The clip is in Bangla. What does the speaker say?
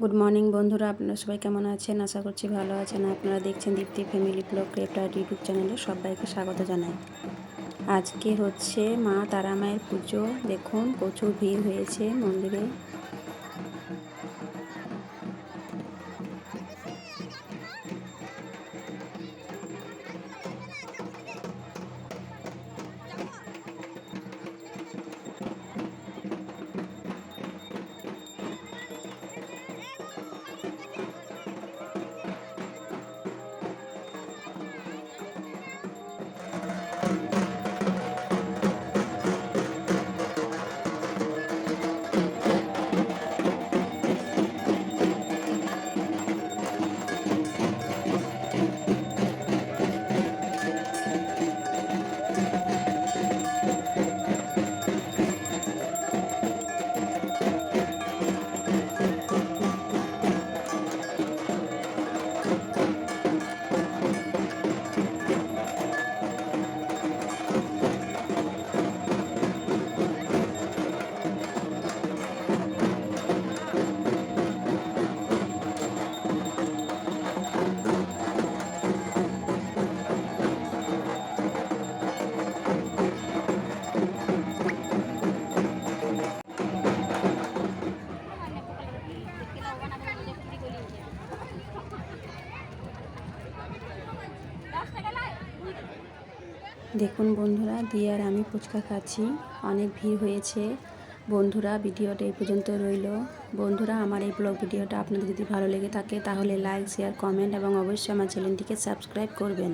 গুড মর্নিং বন্ধুরা, আপনারা সবাই কেমন আছেন? আশা করছি ভালো আছেন। আপনারা দেখছেন Dipti family blog craft art YouTube চ্যানেলে সবাইকে স্বাগত জানাই। আজকে হচ্ছে মা তারা মায়ের পুজো। দেখুন প্রচুর ভিড় হয়েছে মন্দিরে। দেখুন বন্ধুরা, দিয়ে আর আমি ফুচকা খাচ্ছি। অনেক ভিড় হয়েছে। বন্ধুরা, ভিডিওটা এই পর্যন্ত রইল। বন্ধুরা, আমার এই ব্লগ ভিডিওটা আপনাদের যদি ভালো লেগে থাকে তাহলে লাইক, শেয়ার, কমেন্ট এবং অবশ্যই আমার চ্যানেলটিকে সাবস্ক্রাইব করবেন।